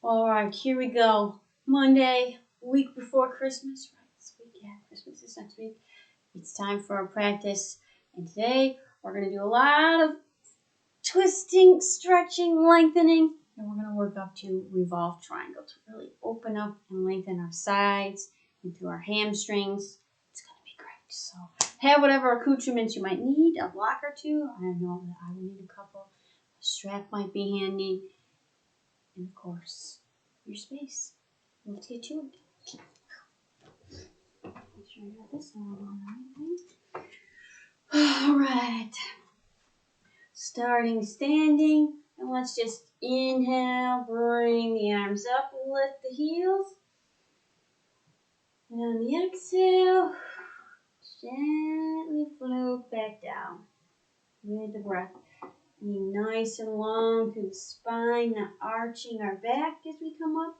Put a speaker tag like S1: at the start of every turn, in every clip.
S1: All right, here we go. Monday, week before Christmas. Right, this week, yeah, Christmas is next week. It's time for our practice. And today, we're going to do a lot of twisting, stretching, lengthening. And we're going to work up to revolved triangle to really open up and lengthen our sides and through our hamstrings. It's going to be great. So have whatever accoutrements you might need, a block or two. I know that I will need a couple. A strap might be handy. And of course, your space. Let's get to it. Make sure I got this all right. All right. Starting standing. And let's just inhale, bring the arms up, lift the heels. And on the exhale, gently float back down with the breath. Being nice and long through the spine, not arching our back as we come up.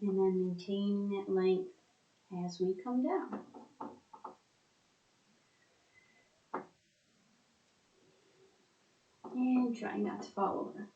S1: And then maintaining that length as we come down. And try not to fall over.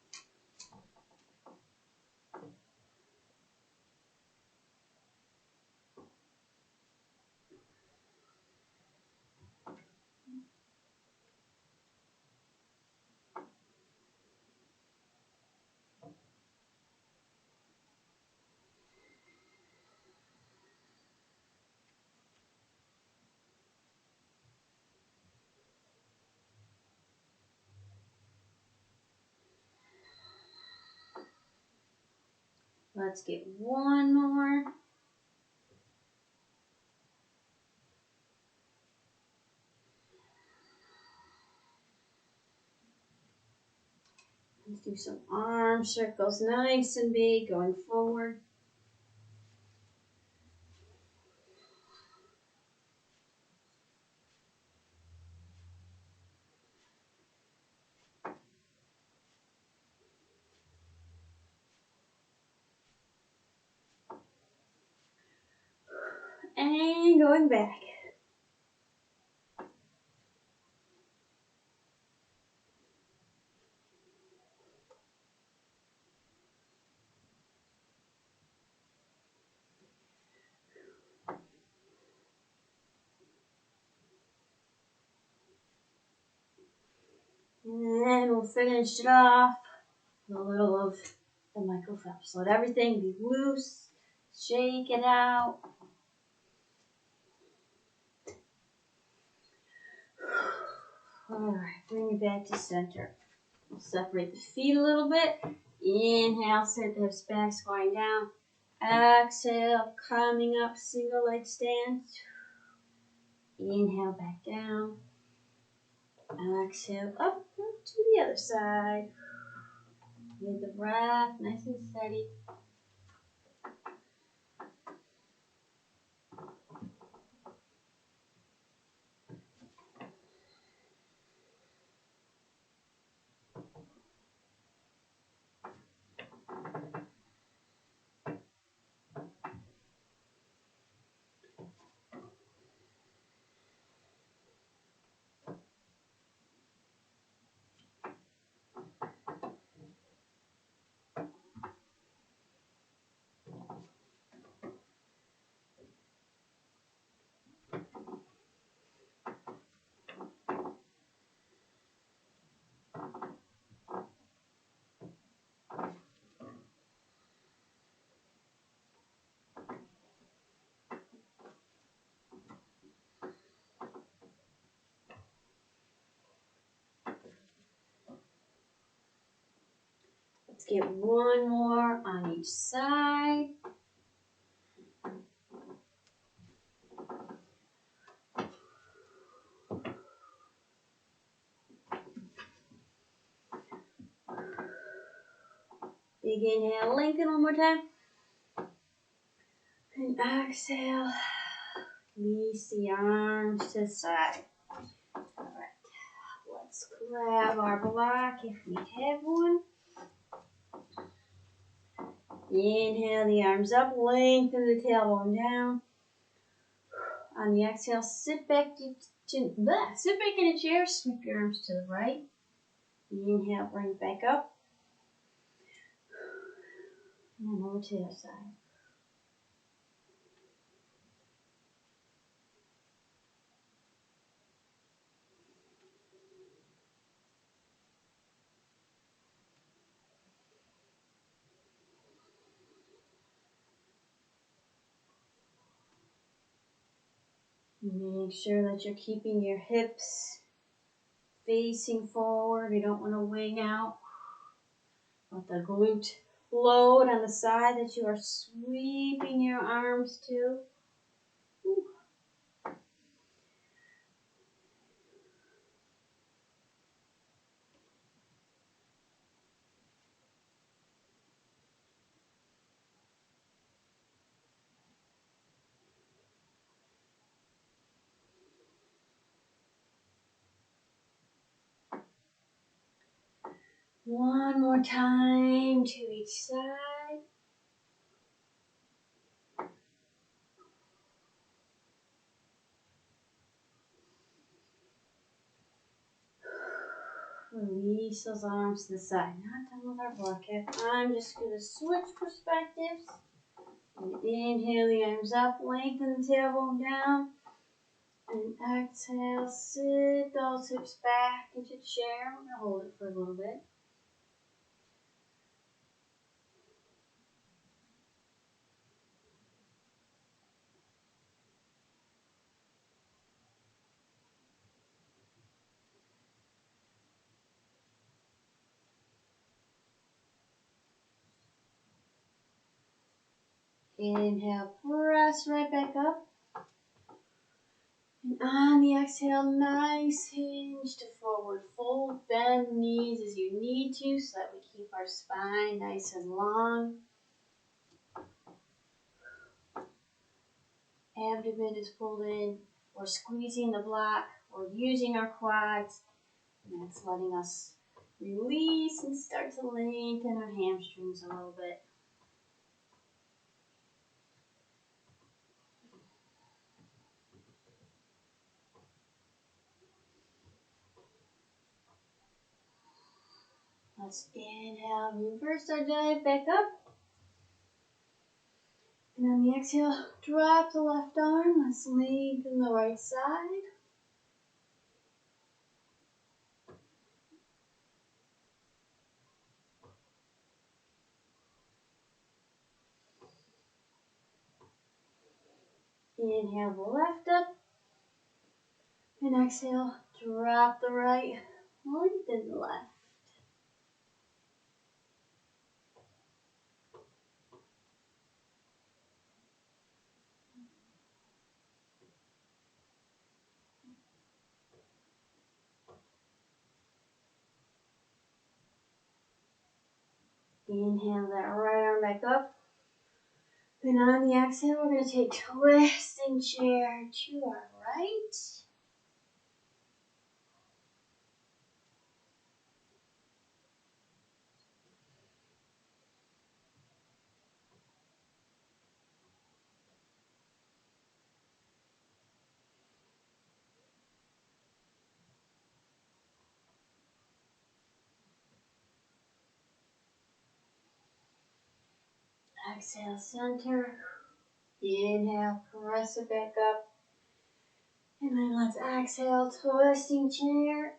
S1: Let's get one more. Let's do some arm circles, nice and big, going forward. And going back. And we'll finish it off with a little of the microphaps. Let everything be loose. Shake it out. Alright, bring it back to center. We'll separate the feet a little bit. Inhale, set the hips back, squatting down. Exhale, coming up, single leg stand. Inhale, back down. Exhale, up to the other side. With the breath, nice and steady. Let's get one more on each side. Big inhale, lengthen one more time. And exhale, release the arms to the side. Alright, let's grab our block if we have one. Inhale the arms up, lengthen the tailbone down. On the exhale, sit back in a chair, sweep your arms to the right. Inhale, bring it back up. And then over to the other side. Make sure that you're keeping your hips facing forward. You don't want to wing out. Let the glute load on the side that you are sweeping your arms to. Ooh. One more time to each side. Release those arms to the side. Not done with our block yet. I'm just going to switch perspectives. And inhale the arms up, lengthen the tailbone down. And exhale, sit those hips back into the chair. We're going to hold it for a little bit. Inhale, press right back up. And on the exhale, nice hinge to forward fold. Bend the knees as you need to so that we keep our spine nice and long. Abdomen is pulled in. We're squeezing the block. We're using our quads. And that's letting us release and start to lengthen our hamstrings a little bit. Let's inhale, reverse our dive back up. And on the exhale, drop the left arm. Let's lengthen the right side. Inhale the left up. And exhale, drop the right, lengthen the left. Inhale that right arm back up. And on the exhale, we're going to take twisting chair to our right. Exhale, center. Inhale, press it back up. And then let's exhale, twisting chair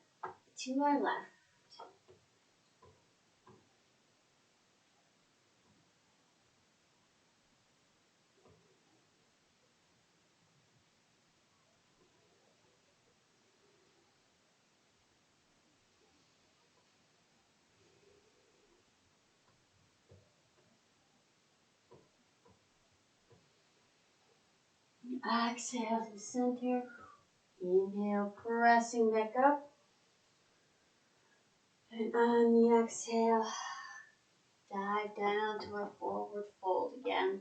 S1: to our left. Exhale to center. Inhale, pressing back up. And on the exhale, dive down to our forward fold again.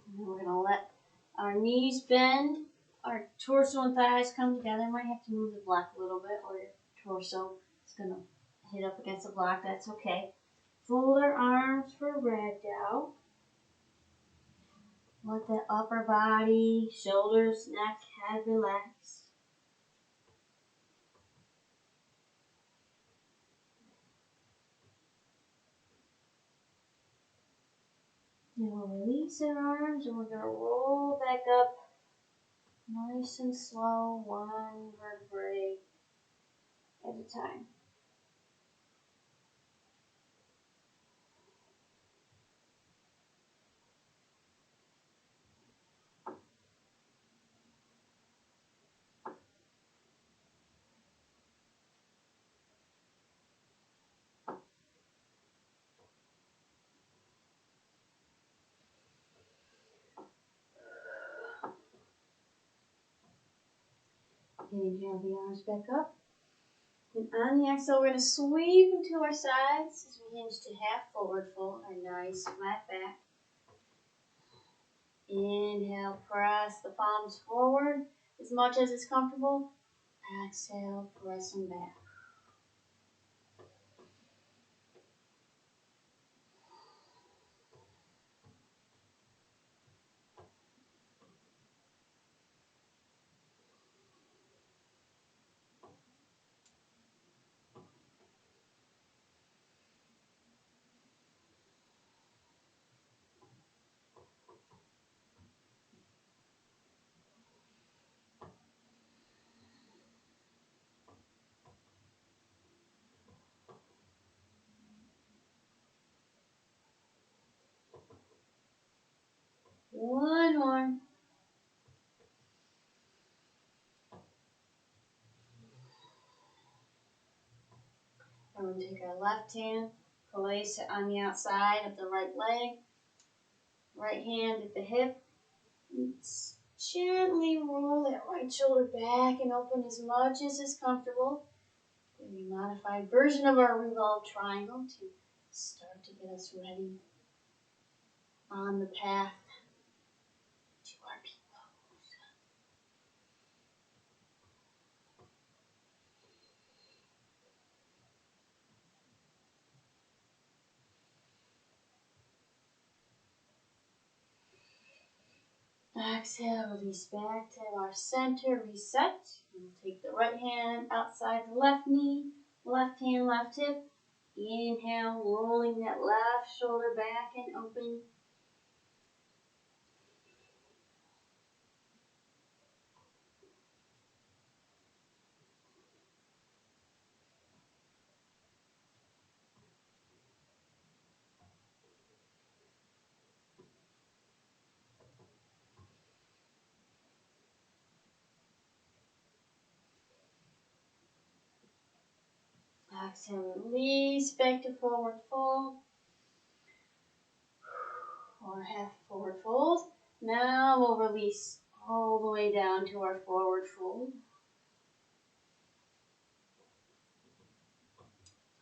S1: And then we're going to let our knees bend, our torso and thighs come together. Might have to move the block a little bit, or your torso is going to hit up against the block. That's okay. Fold our arms for ragdoll. Let the upper body, shoulders, neck, head relax. Now we'll release our arms and we're going to roll back up nice and slow, one vertebrae at a time. Inhale the arms back up. And on the exhale, we're going to sweep them to our sides as we hinge to half forward fold, our nice flat back. Inhale, press the palms forward as much as is comfortable. Exhale, press them back. One more. And we're going to take our left hand, place it on the outside of the right leg, right hand at the hip. And gently roll that right shoulder back and open as much as is comfortable. A modified version of our revolved triangle to start to get us ready on the path to our peak pose. Exhale, release back to our center, reset. We'll take the right hand outside the left knee, left hand, left hip. Inhale, rolling that left shoulder back and open. Exhale, release back to forward fold or half forward fold. Now we'll release all the way down to our forward fold.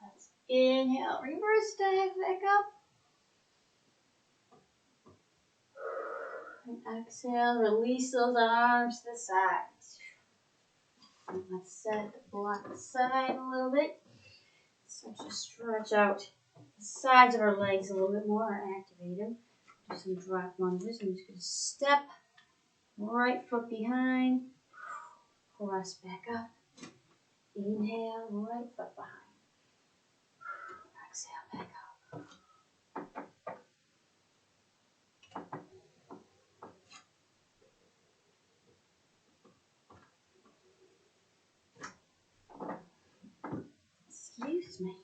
S1: Let's inhale, reverse dive back up. And exhale, release those arms to the sides. And let's set the block aside a little bit. Start to stretch out the sides of our legs a little bit more, activate them. Do some drop lunges. I'm just going to step right foot behind, press back up. Inhale, right foot behind. Exhale, back up. Excuse me.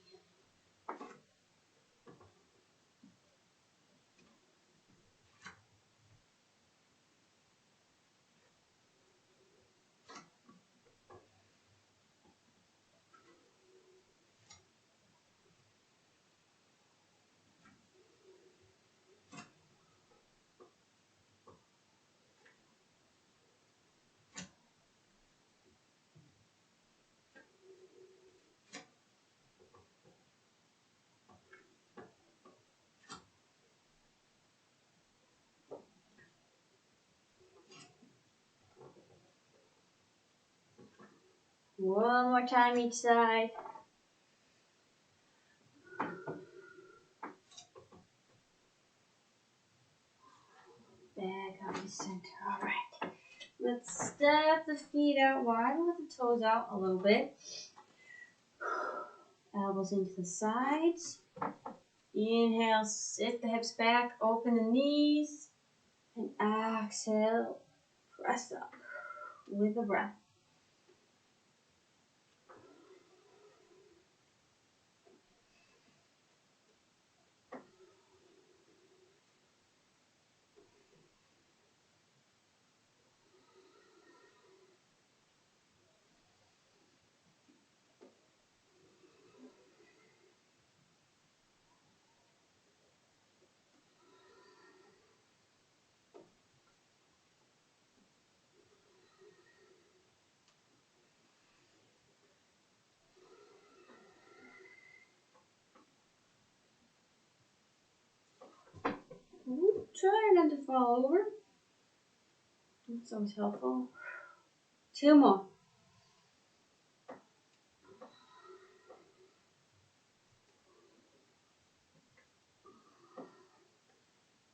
S1: One more time each side. to center. All right. Let's step the feet out wide. Let the toes out a little bit. Elbows into the sides. Inhale, sit the hips back, open the knees. And exhale, press up with the breath. Try not to fall over. That's always helpful. 2 more.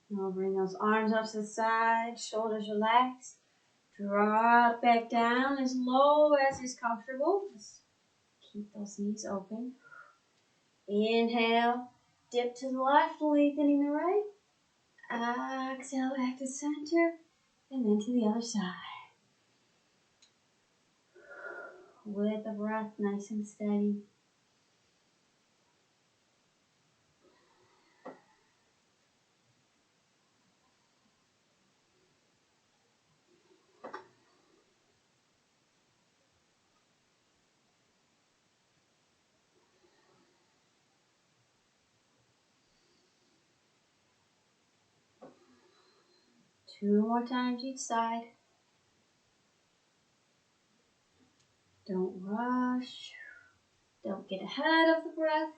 S1: Now bring those arms up to the side, shoulders relaxed. Drop back down as low as is comfortable. Just keep those knees open. Inhale, dip to the left, lengthening the right. Exhale back to center, and then to the other side. With the breath nice and steady. Two more times each side. Don't rush. Don't get ahead of the breath.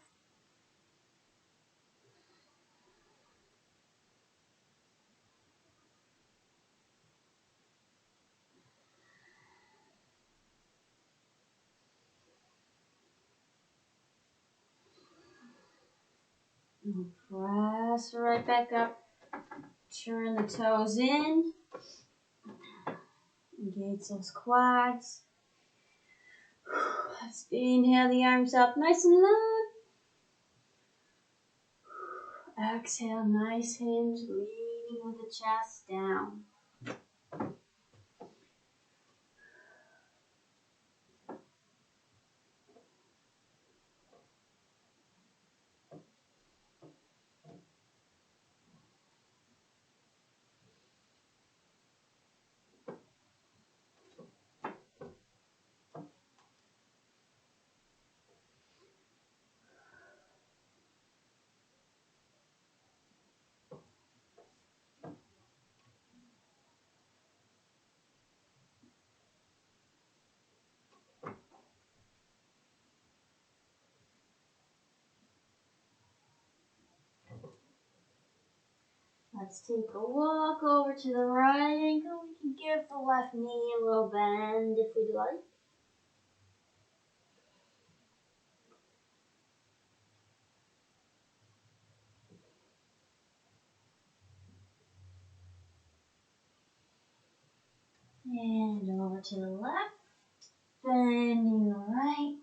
S1: And press right back up. Turn the toes in. Engage those quads. Let's inhale the arms up nice and long. Exhale, nice hinge, leading with the chest down. Let's take a walk over to the right ankle. We can give the left knee a little bend if we'd like. And over to the left. Bending the right.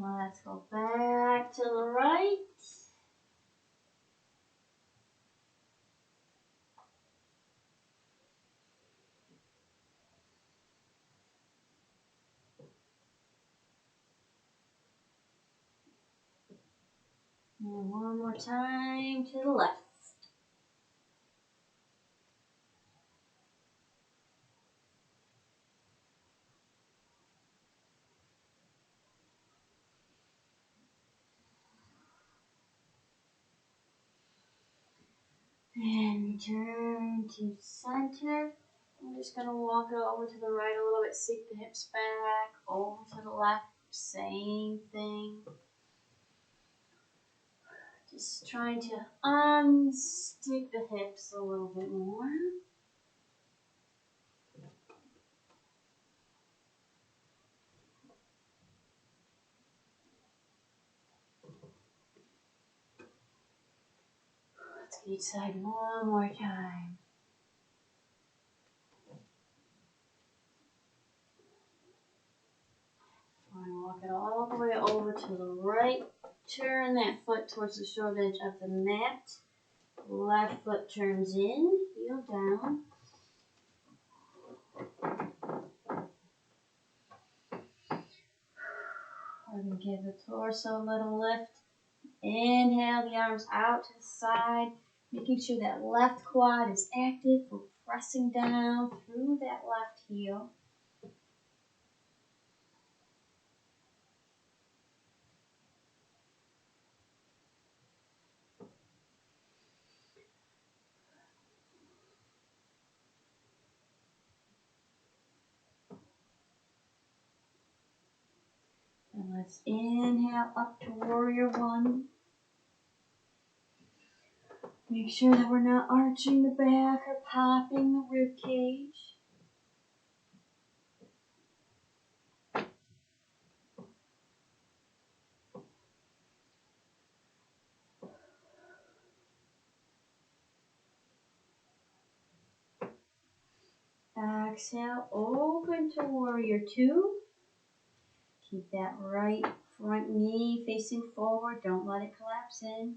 S1: Let's go back to the right. And one more time to the left. And return to center. I'm just going to walk it over to the right a little bit, sink the hips back, over to the left, same thing. Just trying to unstick the hips a little bit more. Let's get each side one more time. Walk it all the way over to the right. Turn that foot towards the short edge of the mat. Left foot turns in, heel down. We're going to give the torso a little lift. Inhale the arms out to the side, making sure that left quad is active. We're pressing down through that left heel. And let's inhale up to warrior one. Make sure that we're not arching the back or popping the rib cage. Exhale, open to warrior two. Keep that right front knee facing forward. Don't let it collapse in.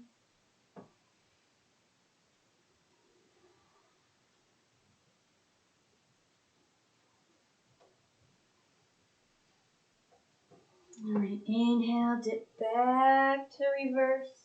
S1: All right, inhale, dip back to reverse.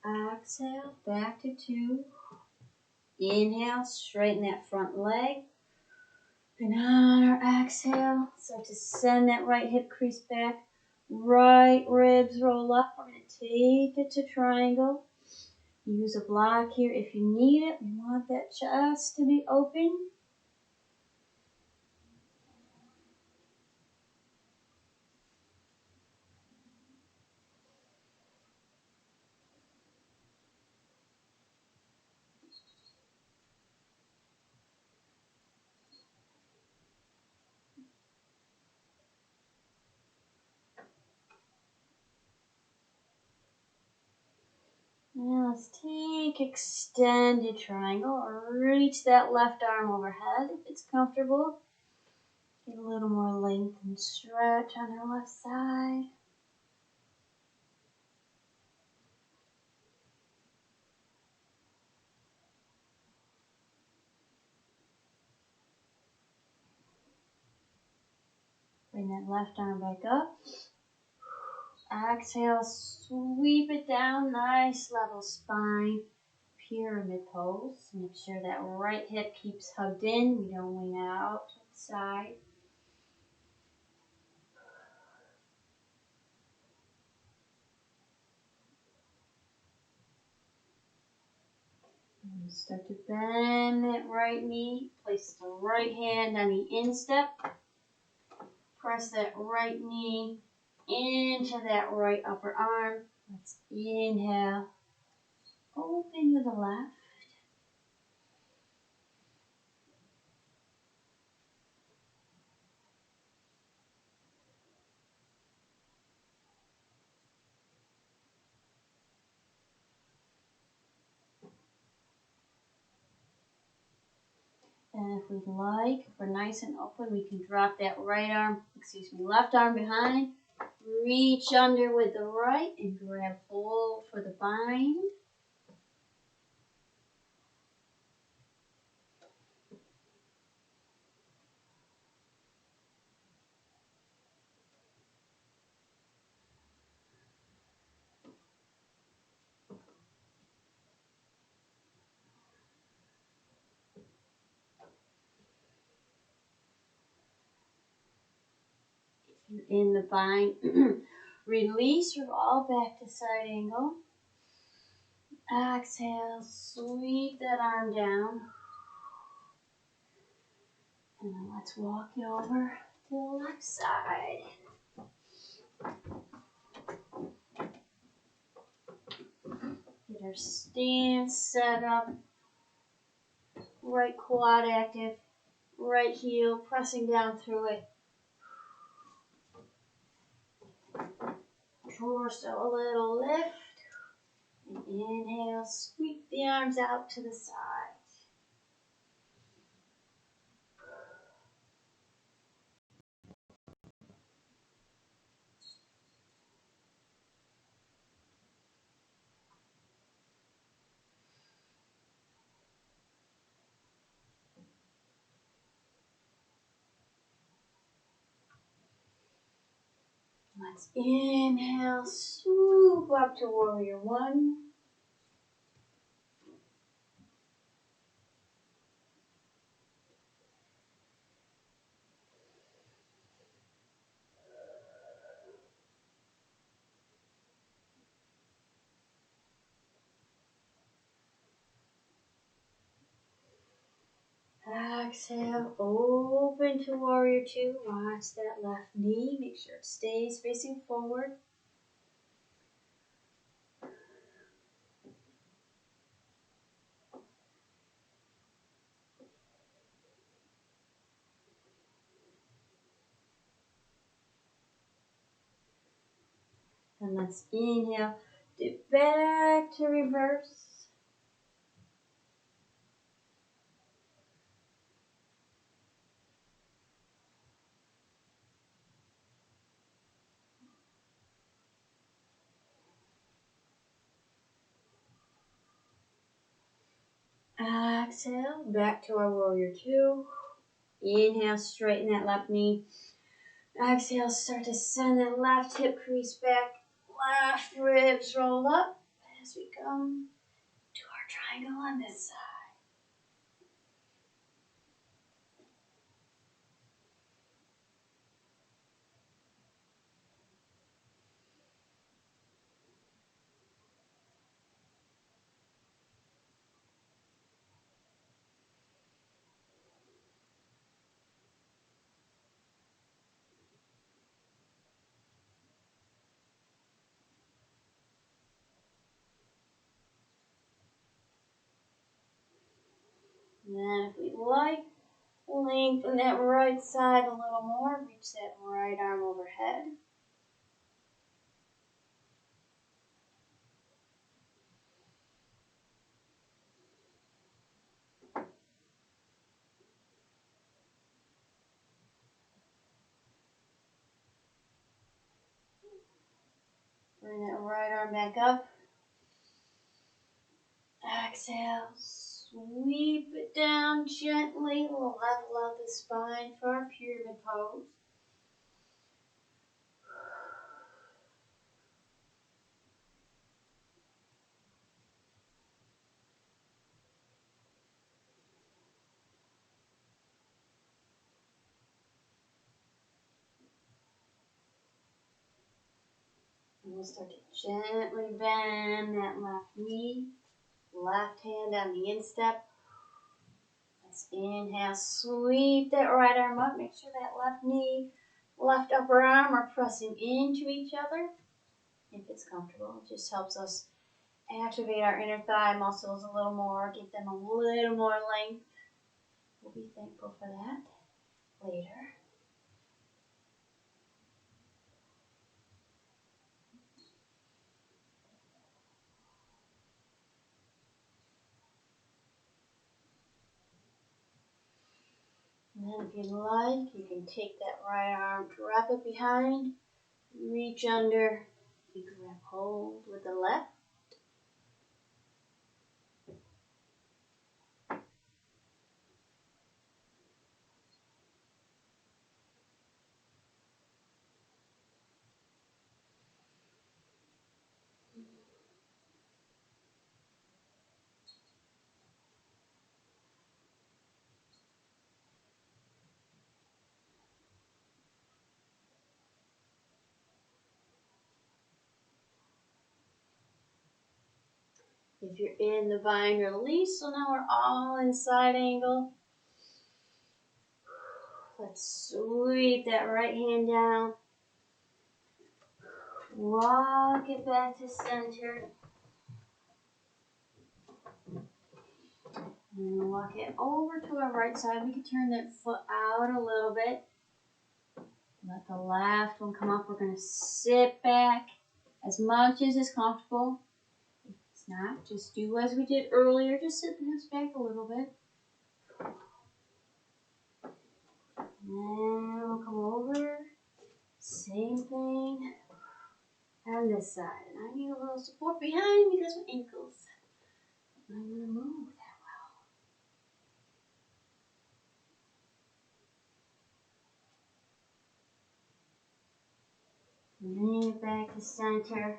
S1: Exhale, back to two. Inhale, straighten that front leg. And on our exhale, start to send that right hip crease back. Right ribs roll up. We're going to take it to triangle. Use a block here if you need it. We want that chest to be open. Now let's take extended triangle. Reach that left arm overhead if it's comfortable. Get a little more length and stretch on our left side. Bring that left arm back up. Exhale, sweep it down. Nice level spine. Pyramid pose. Make sure that right hip keeps hugged in. We don't wing out to the side. And start to bend that right knee. Place the right hand on the instep. Press that right knee into that right upper arm. Let's inhale. Open to the left. And if we'd like, if we're nice and open, we can drop that left arm behind. Reach under with the right and grab hold for the bind. If you're in the bind, release, revolve back to side angle. Exhale, sweep that arm down. And then let's walk it over to the left side. Get our stance set up. Right quad active. Right heel pressing down through it. Torso a little lift. And inhale, sweep the arms out to the side. Let's inhale, swoop up to warrior one. Exhale, open to warrior two. Watch that left knee. Make sure it stays facing forward. And let's inhale, dip back to reverse. Exhale, back to our warrior two. Inhale, straighten that left knee. Exhale, start to send that left hip crease back. Left ribs roll up as we come to our triangle on this side. And then if we like, lengthen that right side a little more. Reach that right arm overhead. Bring that right arm back up. Exhale, sweep it down gently. Level out the spine for our pyramid pose. And we'll start to gently bend that left knee. Left hand on the instep. Let's inhale, sweep that right arm up. Make sure that left knee, left upper arm are pressing into each other. If it's comfortable, it just helps us activate our inner thigh muscles a little more, give them a little more length. We'll be thankful for that later. And then if you like, you can take that right arm, wrap it behind, reach under, you can grab hold with the left. If you're in the bind, release. So now we're all in side angle. Let's sweep that right hand down. Walk it back to center. And walk it over to our right side. We can turn that foot out a little bit. Let the left one come up. We're going to sit back as much as is comfortable. If it's not, just do as we did earlier. Just sit the hips back a little bit. And we'll come over. Same thing on this side. And I need a little support behind me because my ankles are not going to move that well. Bring it back to center.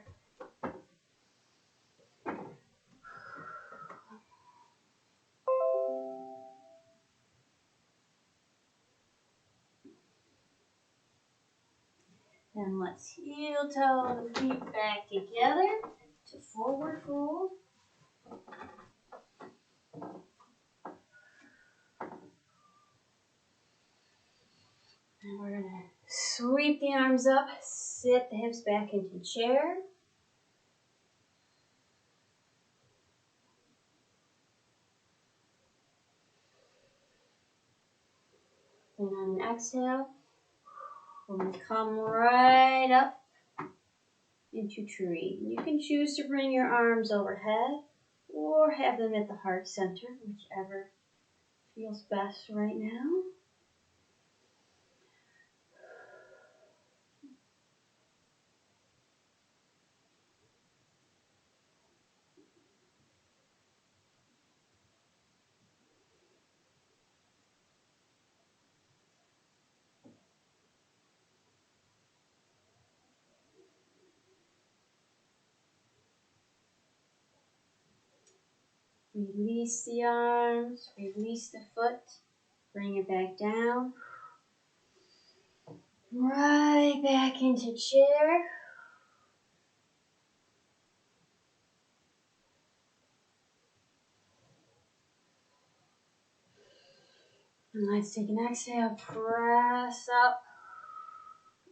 S1: Then let's heel toe the feet back together to forward fold. And we're going to sweep the arms up, sit the hips back into chair. Then on an exhale, we're going to come right up into tree. You can choose to bring your arms overhead or have them at the heart center, whichever feels best right now. Release the arms, release the foot, bring it back down. Right back into chair. And let's take an exhale, press up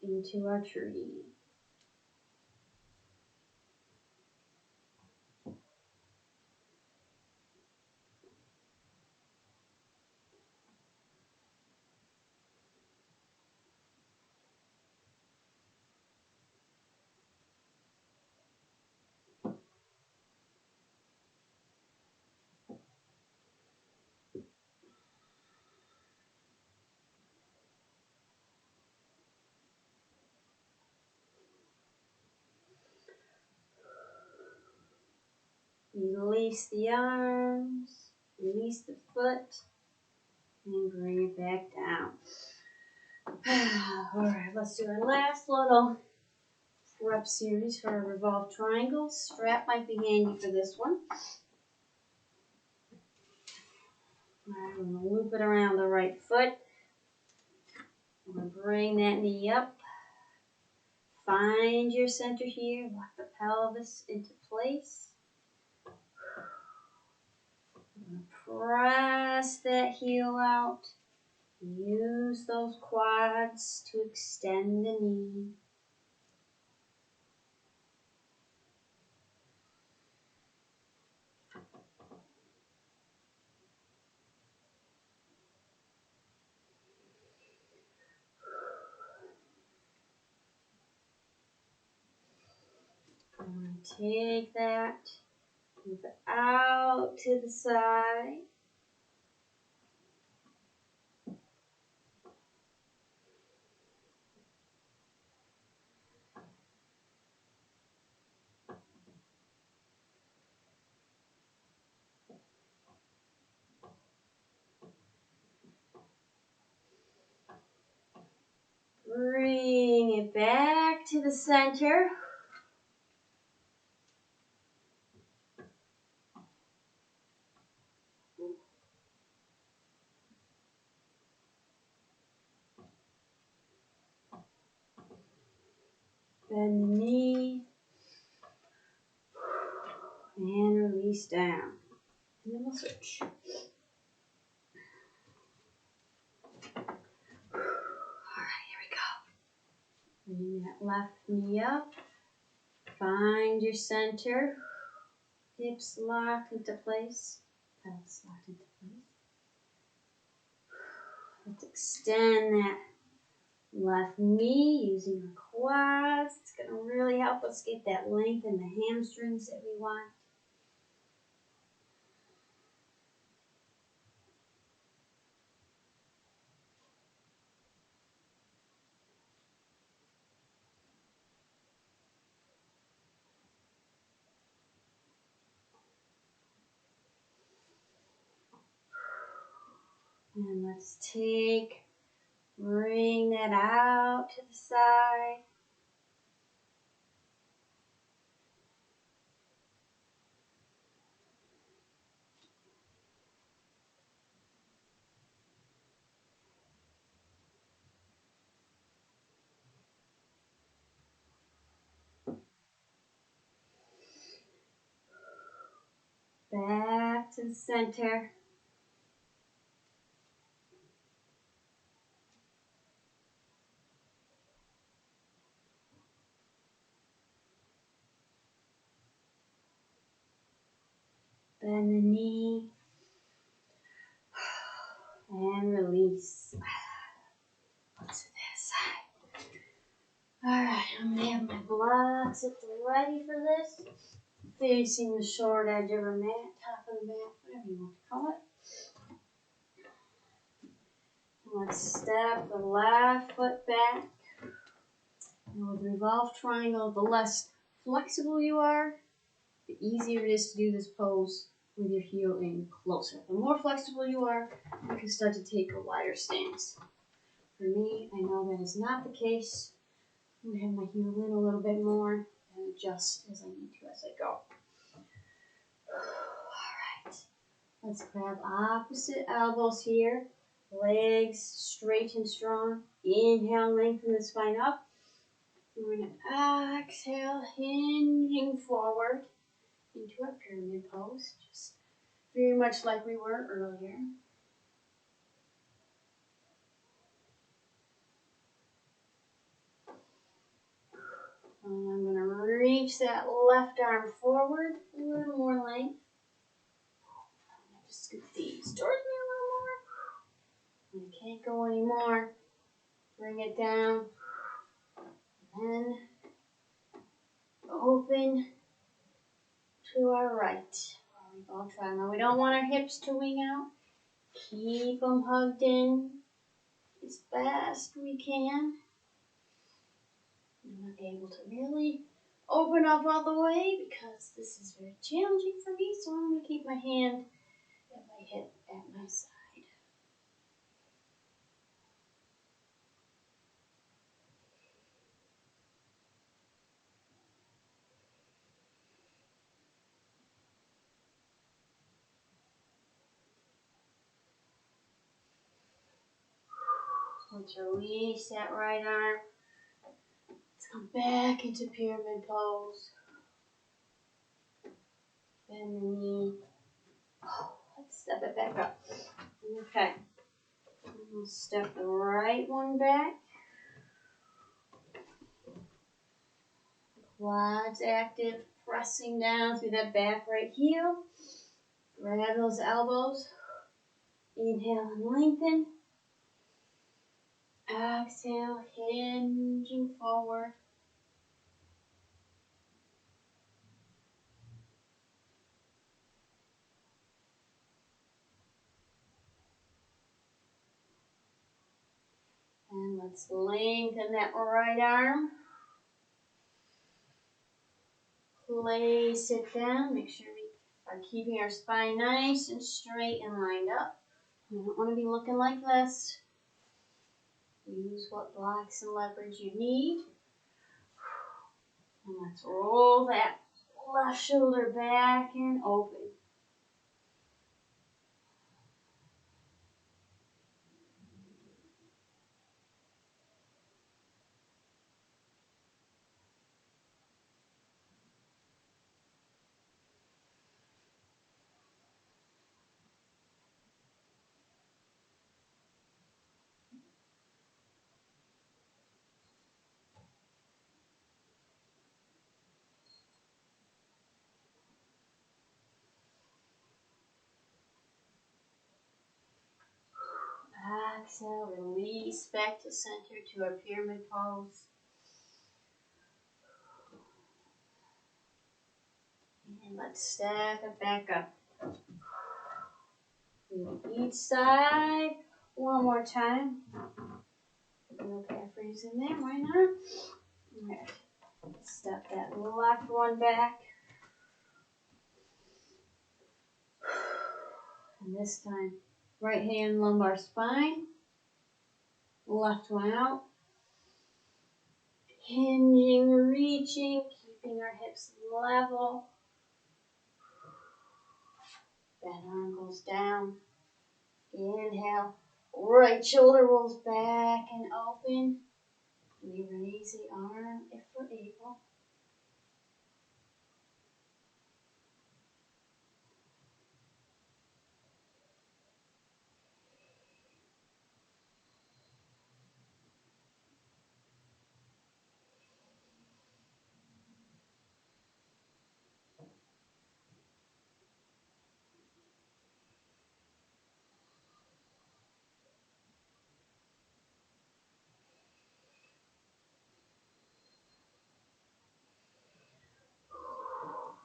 S1: into our tree. Release the arms, release the foot, and bring it back down. All right, let's do our last little rep series for our revolved triangle. Strap might be handy for this one. I'm going to loop it around the right foot. I'm going to bring that knee up. Find your center here. Lock the pelvis into place. Press that heel out. Use those quads to extend the knee. I'm going to take that, move it out to the side. Bring it back to the center. Bend the knee and release. release down. And then we'll switch. Alright, here we go. Bring that left knee up. Find your center. Hips locked into place. Pelvis locked into place. Let's extend that left knee using our quads. It's going to really help us get that length in the hamstrings that we want. And let's bring that out to the side. Back to the center. Bend the knee. And release. Let's do this. Alright, I'm going to have my blocks ready for this. Facing the short edge of our mat, top of the mat, whatever you want to call it. Let's step the left foot back. And with revolved triangle, the less flexible you are, the easier it is to do this pose with your heel in closer. The more flexible you are, you can start to take a wider stance. For me, I know that is not the case. I'm going to have my heel in a little bit more and adjust as I need to as I go. Alright, let's grab opposite elbows here. Legs straight and strong. Inhale, lengthen the spine up. We're going to exhale, hinging forward into our pyramid pose, just very much like we were earlier. And I'm going to reach that left arm forward, a little more length. I'm going to just scoop these towards me a little more. When I can't go anymore, bring it down. And open to our right. Revolved triangle. We don't want our hips to wing out. Keep them hugged in as best we can. I'm not able to really open up all the way because this is very challenging for me, so I'm going to keep my hand at my hip at my side. Let's release that right arm. Let's come back into pyramid pose. Bend the knee. Let's step it back up. Okay. We'll step the right one back. Quads active, pressing down through that back right heel. Grab those elbows. Inhale and lengthen. Exhale, hinging forward. And let's lengthen that right arm. Place it down. Make sure we are keeping our spine nice and straight and lined up. We don't want to be looking like this. Use what blocks and leverage you need. And let's roll that left shoulder back and open. exhale, release back to center to our pyramid pose. And let's step it back up. Each side, one more time. No calf raise in there, why not? Alright, step that left one back. And this time, right hand lumbar spine, left one out. Hinging, reaching, keeping our hips level. That arm goes down. Inhale, right shoulder rolls back and open. We raise the arm if we're able.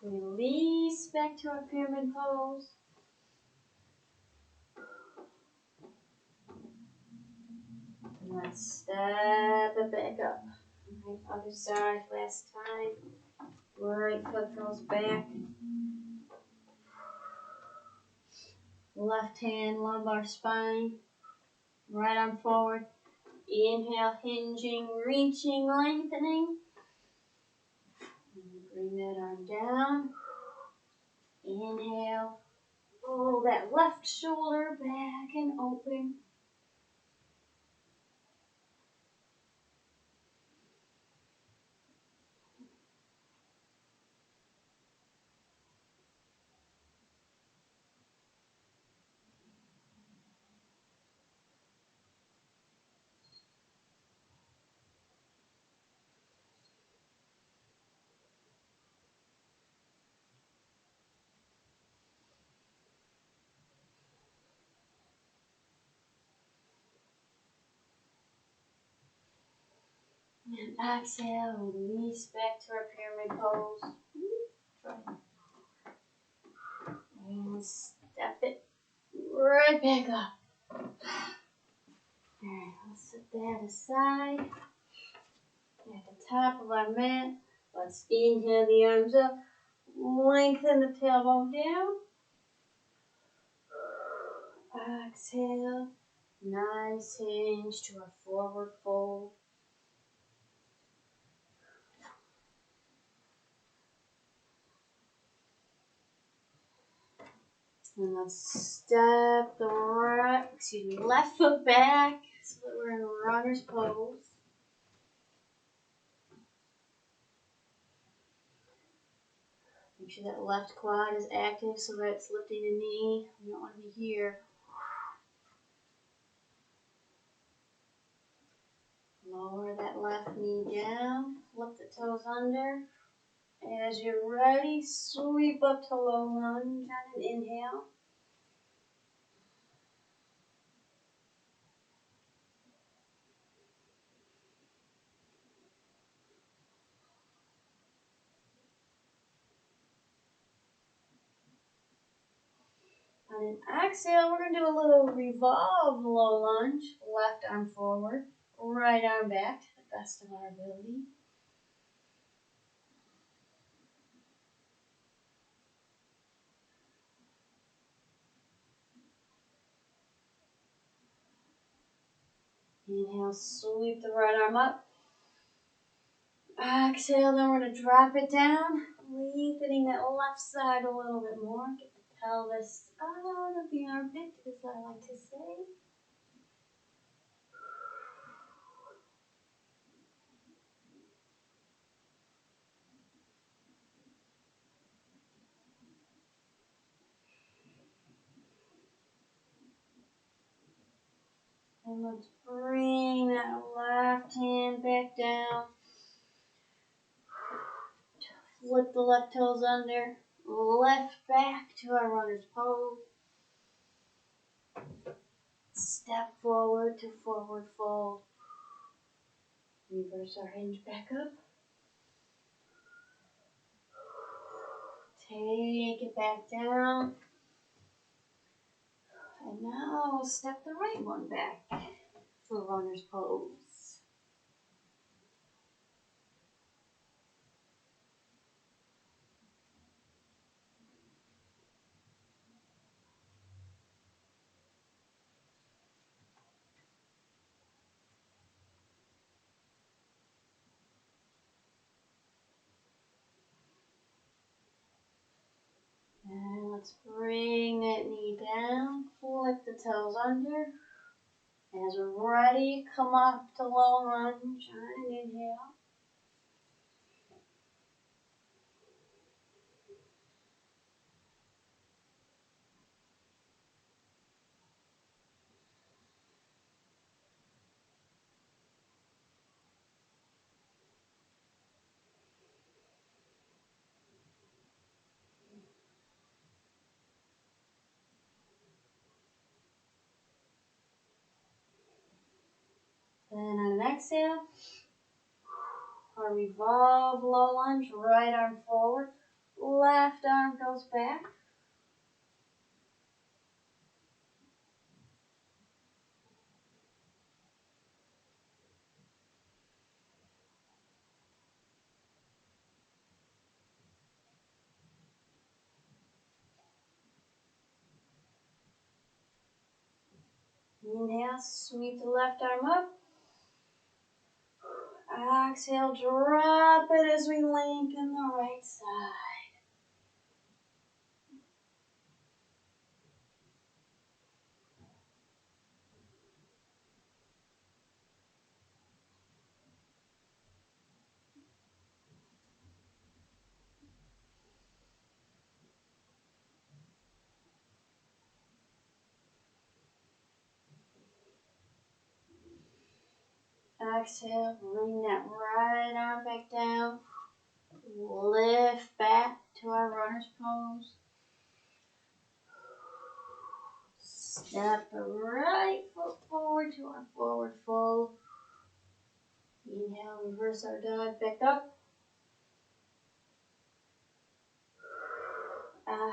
S1: Release back to our pyramid pose. And let's step it back up. Alright, other side, last time. Right foot goes back. Left hand, lumbar spine. Right arm forward. Inhale, hinging, reaching, lengthening. And bring that arm down. Inhale. Roll that left shoulder back and open. And exhale, release back to our pyramid pose. And step it right back up. Alright, let's set that aside. At the top of our mat, let's inhale the arms up. Lengthen the tailbone down. Exhale. Nice hinge to our forward fold. And let's step the left foot back so that we're in runner's pose. Make sure that left quad is active so that it's lifting the knee. We don't want to be here. Lower that left knee down. Flip the toes under. As you're ready, sweep up to low lunge on an inhale. On an exhale, we're going to do a little revolved low lunge. Left arm forward, right arm back to the best of our ability. Inhale, sweep the right arm up. Exhale, then we're going to drop it down, lengthening that left side a little bit more. Get the pelvis out of the armpit, as I like to say. And let's bring that left hand back down. Flip the left toes under. Left back to our runner's pose. Step forward to forward fold. Reverse our hinge back up. Take it back down. And now we'll step the right one back for runner's pose. And let's bring that knee down, flip the toes under. As we're ready, come up to low lunge on an inhale. Then on an exhale, our revolve low lunge, right arm forward, left arm goes back. Inhale, sweep the left arm up. Exhale, drop it as we lengthen the right side. Exhale, bring that right arm back down. Lift back to our runner's pose. Step the right foot forward to our forward fold. Inhale, reverse our dive back up.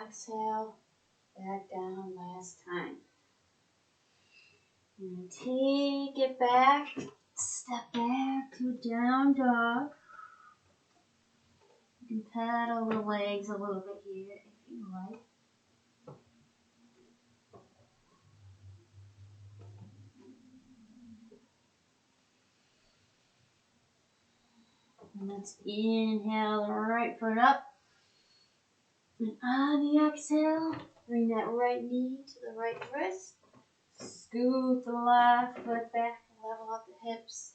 S1: Exhale, back down last time. And take it back. Step back to down dog. You can pedal the legs a little bit here if you like. And let's inhale the right foot up. And on the exhale, bring that right knee to the right wrist. Scoot the left foot back, level up the hips.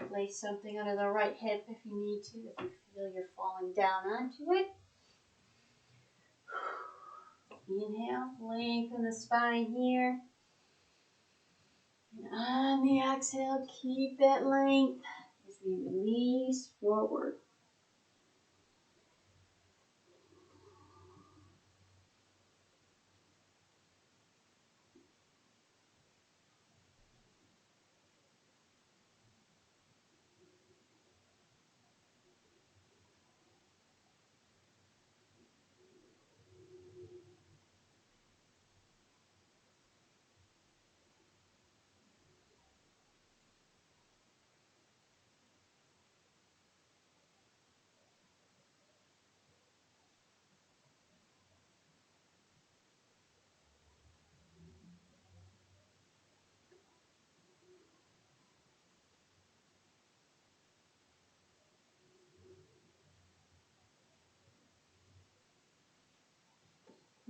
S1: Place something under the right hip if you need to, if you feel you're falling down onto it. Inhale, lengthen the spine here. And on the exhale, keep that length as we release forward.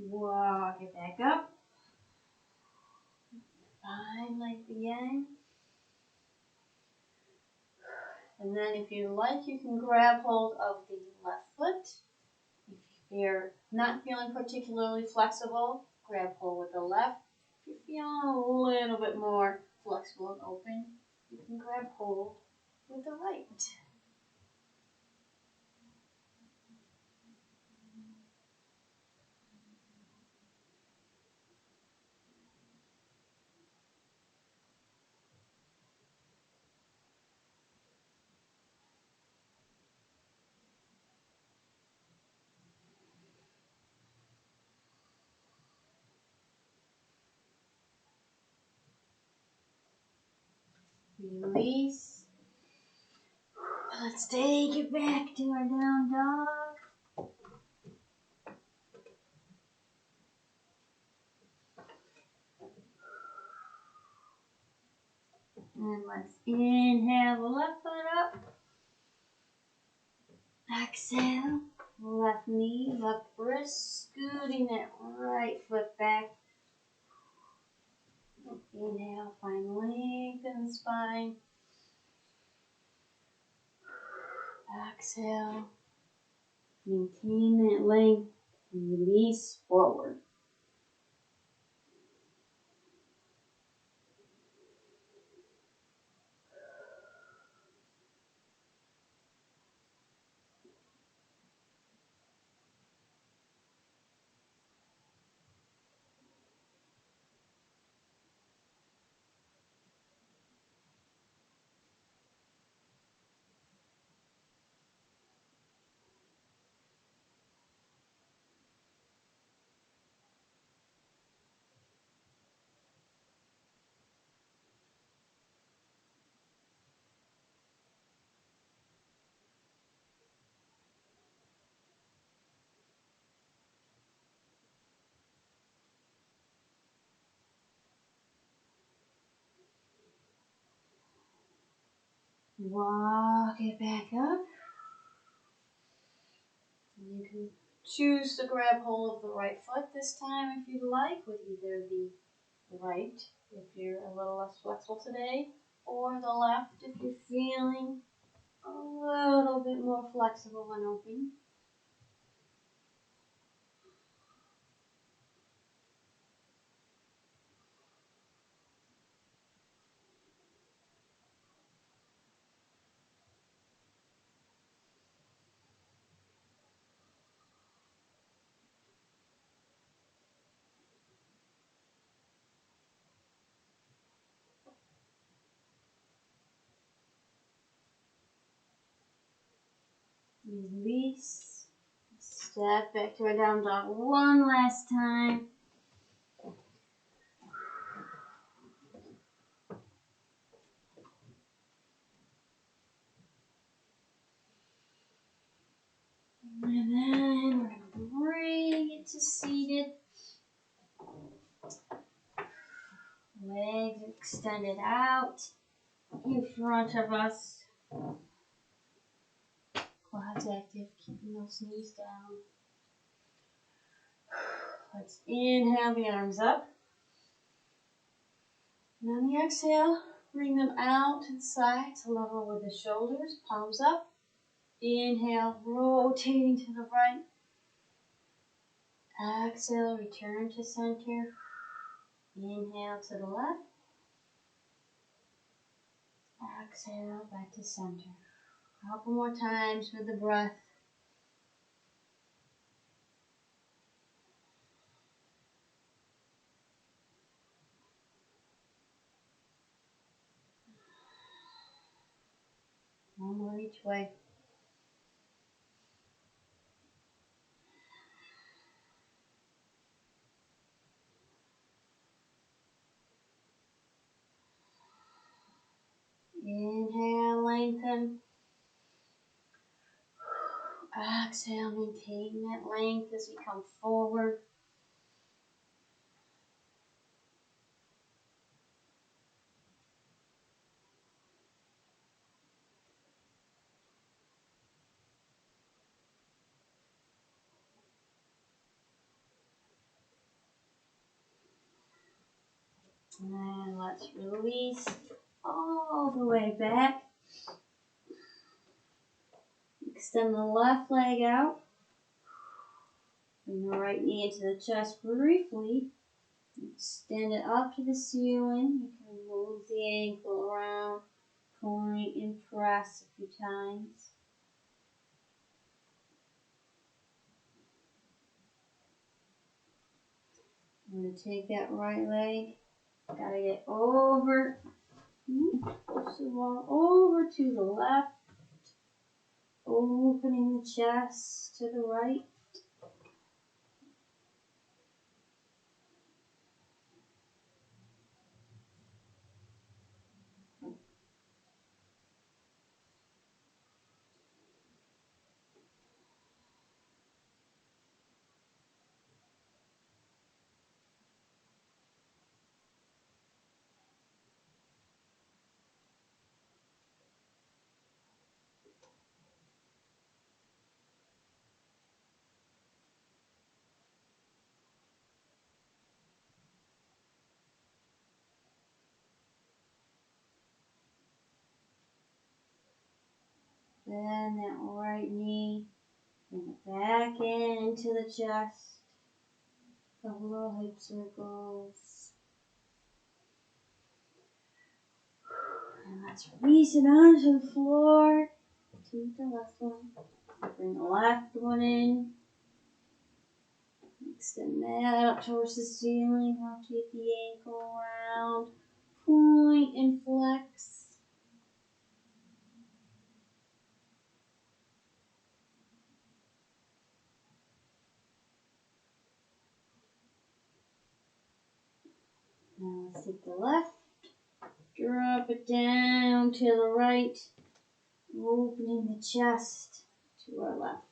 S1: Walk it back up. Fine like again. And then if you like, you can grab hold of the left foot. If you're not feeling particularly flexible, grab hold with the left. If you're feeling a little bit more flexible and open, you can grab hold with the right. Release. Let's take it back to our down dog. And let's inhale the left foot up. Exhale, left knee, left wrist, scooting that right foot back. Inhale, find length in the spine. Exhale, maintain that length and release forward. Walk it back up. You can choose to grab hold of the right foot this time if you'd like, with either the right if you're a little less flexible today, or the left if you're feeling a little bit more flexible and open. Release. Step back to our down dog one last time. And then we're going to bring it to seated. Legs extended out in front of us. Quads active, keeping those knees down. Let's inhale the arms up. And on the exhale, bring them out to the sides, level with the shoulders, palms up. Inhale, rotating to the right. Exhale, return to center. Inhale to the left. Exhale, back to center. A couple more times with the breath. One more each way. Inhale, lengthen. Exhale, maintain that length as we come forward. And let's release all the way back. Extend the left leg out. Bring the right knee into the chest briefly. Extend it up to the ceiling. You can move the ankle around, point and press a few times. I'm going to take that right leg. Gotta get over. Push the wall over to the left. Opening the chest to the right. Bend that right knee. Bring it back into the chest. Couple little hip circles. And let's release it onto the floor. To the left one. Bring the left one in. Extend that up towards the ceiling. Rotate the ankle around. Point and flex. Now let's take the left. Drop it down to the right. Opening the chest to our left.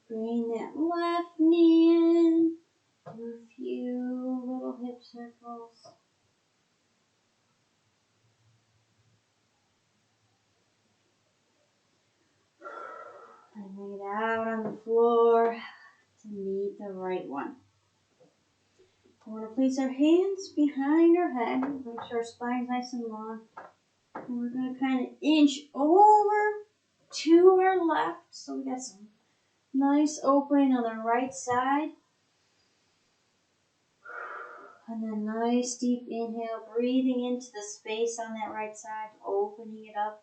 S1: Bring that left knee in. Do a few little hip circles. And lay it out on the floor to meet the right one. We're going to place our hands behind our head. Make sure our spine's nice and long. And we're going to kind of inch over to our left. So we got some nice opening on the right side. And then nice deep inhale, breathing into the space on that right side, opening it up.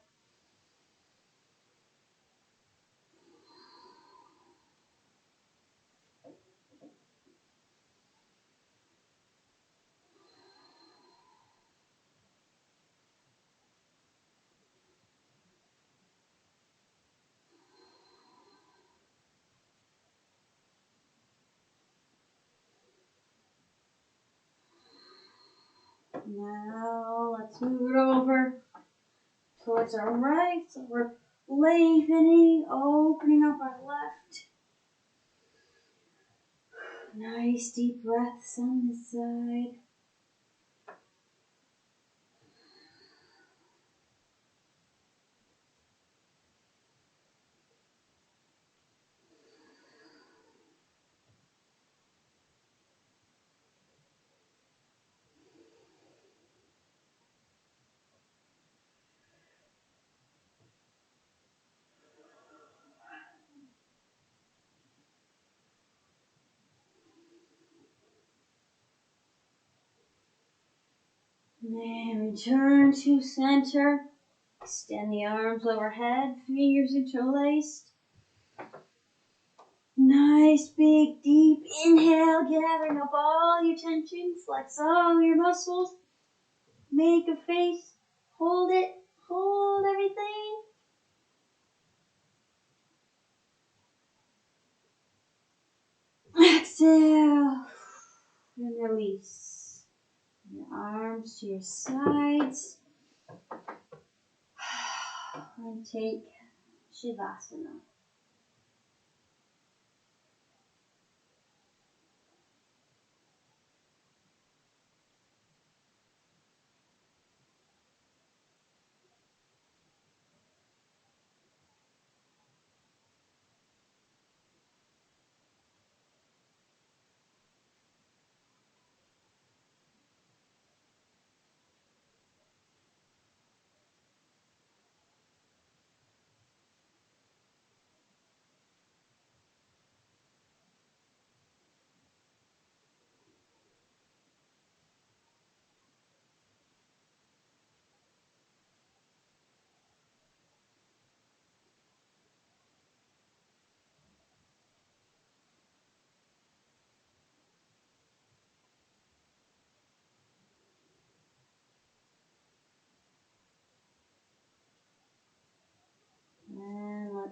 S1: Now let's move it over towards our right. So we're lengthening, opening up our left. Nice deep breaths on this side. And return to center. Extend the arms overhead, fingers interlaced. Nice big deep inhale, gathering up all your tension, flex all your muscles. Make a face, hold it, hold everything. Exhale and release. Your arms to your sides. And take savasana.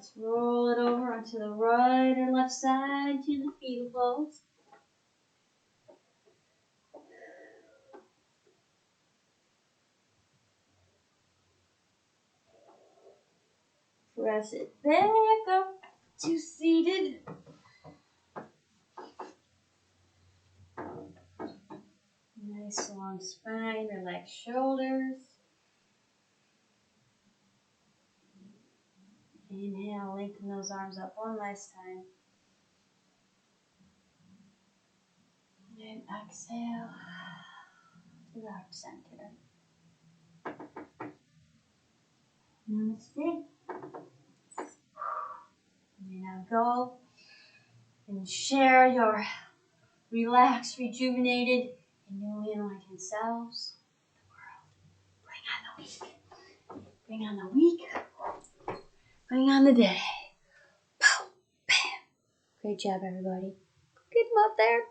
S1: Let's roll it over onto the right or left side to the fetal pose. Press it back up to seated. Nice long spine, relaxed shoulders. Inhale, lengthen those arms up one last time. And exhale to the heart center. Namaste. And now go and share your relaxed, rejuvenated, and newly enlightened selves with the world. Bring on the week. Bring on the day. Pow, bam. Great job, everybody. Get them up there.